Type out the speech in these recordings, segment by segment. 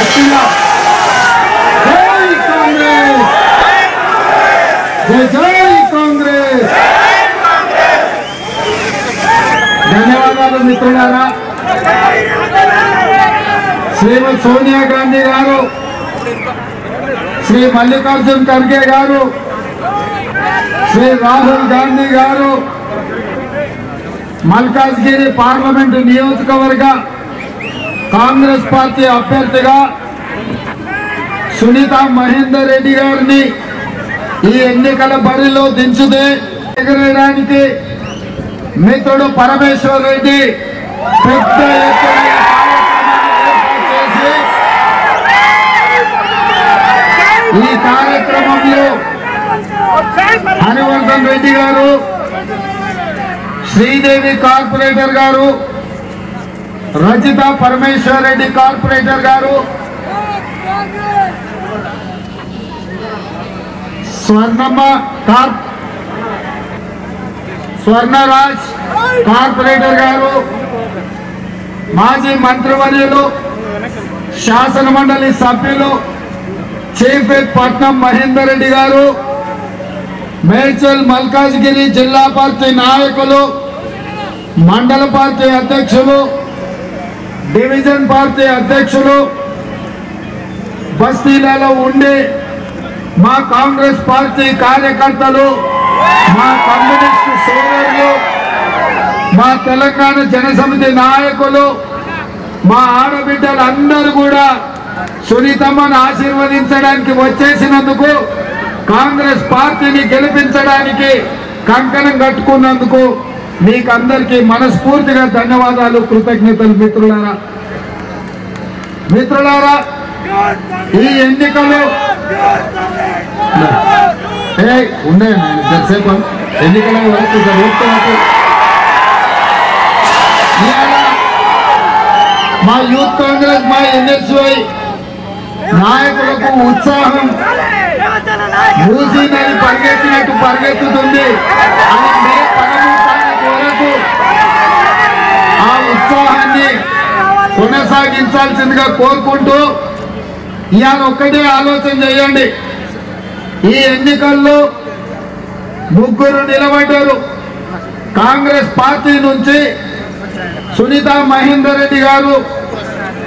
గట్టిగా జై కాంగ్రెస్, జై కాంగ్రెస్. ధన్యవాదాలు మిత్రులారా. శ్రీమతి సోనియా గాంధీ గారు, శ్రీ మల్లికార్జున్ ఖర్గే గారు, శ్రీ రాహుల్ గాంధీ గారు మల్కాజ్గిరి పార్లమెంటు నియోజకవర్గ కాంగ్రెస్ పార్టీ అభ్యర్థిగా సునీతా మహేందర్ రెడ్డి గారిని ఈ ఎన్నికల బరిలో దించుతే ఎగరేయడానికి మిత్రుడు పరమేశ్వర్ రెడ్డి పెద్ద ఎత్తున చేసి ఈ కార్యక్రమంలో హరివర్ధన్ రెడ్డి గారు, శ్రీదేవి కార్పొరేటర్ గారు, రజిత పరమేశ్వర్ రెడ్డి కార్పొరేటర్ గారు, స్వర్ణరాజ్ కార్పొరేటర్ గారు, మాజీ మంత్రివర్యులు, శాసన మండలి సభ్యులు చీఫ్ విప్ పట్నం మహేందర్ రెడ్డి గారు, మేడ్చల్ మల్కాజ్గిరి జిల్లా పార్టీ నాయకులు, మండల పార్టీ అధ్యక్షులు, డివిజన్ పార్టీ అధ్యక్షులు, బస్తీలలో ఉండే మా కాంగ్రెస్ పార్టీ కార్యకర్తలు, మా కమ్యూనిస్టు సోదరులు, మా తెలంగాణ జనసమితి నాయకులు, మా ఆడబిడ్డలందరూ కూడా సునీతమ్మను ఆశీర్వదించడానికి వచ్చేసినందుకు, కాంగ్రెస్ పార్టీని గెలిపించడానికి కంకణం కట్టుకున్నందుకు మీకు అందరికీ మనస్ఫూర్తిగా ధన్యవాదాలు, కృతజ్ఞతలు. మిత్రులారా, ఈ ఎన్నికలు ఉండే ఎంతసేపు ఎన్నికల వరకు మా యూత్ కాంగ్రెస్, మా ఎన్ఎస్వై నాయకులకు ఉత్సాహం మూసీ నది పరిగెత్తినట్టు పరిగెత్తుతుంది. మే 13 వరకు ఆ ఉత్సాహాన్ని కొనసాగించాల్సిందిగా కోరుకుంటూ ఇవాళ ఒక్కటే ఆలోచన చేయండి. ఈ ఎన్నికల్లో ముగ్గురు నిలబడ్డారు. కాంగ్రెస్ పార్టీ నుంచి సునీతా మహేందర్ రెడ్డి గారు,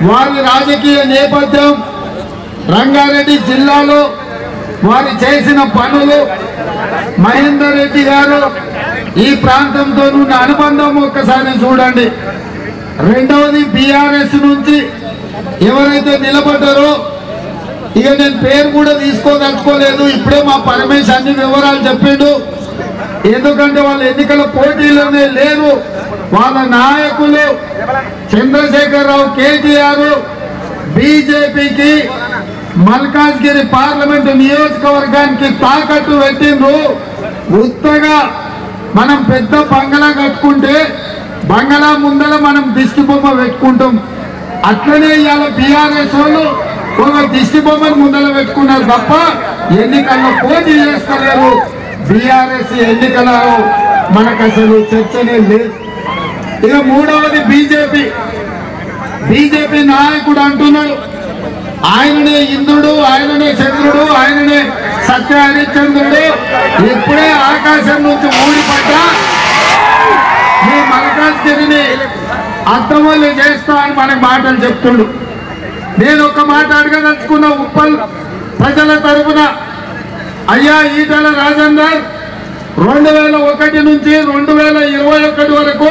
వారి రాజకీయ నేపథ్యం, రంగారెడ్డి జిల్లాలో వారు చేసిన పనులు, మహేందర్ రెడ్డి గారు ఈ ప్రాంతంతో ఉన్న అనుబంధం ఒక్కసారి చూడండి. రెండవది బీఆర్ఎస్ నుంచి ఎవరైతే నిలబడ్డారో, ఇక నేను పేరు కూడా తీసుకోదలుచుకోలేదు, ఇప్పుడే మా పరమేశ్ అన్ని వివరాలు చెప్పిండు. ఎందుకంటే వాళ్ళు ఎన్నికల పోటీలోనే లేరు. వాళ్ళ నాయకులు చంద్రశేఖరరావు, కేటీఆర్ బీజేపీకి మల్కాజ్గిరి పార్లమెంటు నియోజకవర్గానికి తాకట్టు పెట్టిండ్రు. ఉత్తగా మనం పెద్ద బంగళా కట్టుకుంటే బంగళా ముందర మనం దిష్టి బొమ్మ పెట్టుకుంటాం. అట్లనే ఇవాళ బీఆర్ఎస్ వాళ్ళు ఒక దిష్టి బొమ్మను ముందర పెట్టుకున్నారు తప్ప ఎన్నికల్లో పోటీ చేస్తలేరు. బీఆర్ఎస్ ఎన్నికలలో మనకు అసలు చర్చనే లేదు. ఇక మూడవది బీజేపీ నాయకుడు అంటున్నాడు, ఆయననే ఇంద్రుడు, ఆయననే చంద్రుడు, ఆయననే సత్య హరిశ్చంద్రుడు, ఇప్పుడే ఆకాశం నుంచి ఊడిపడ్డా ఈ మల్కాజ్గిరిని అర్థమల్లి చేస్తా అని మనకు మాటలు చెప్తుండు. నేను ఒక మాట అడగదలుచుకున్న ఉప్పల్ ప్రజల తరఫున, అయ్యా ఈటెల రాజేందర్ 2001 నుంచి 2021 వరకు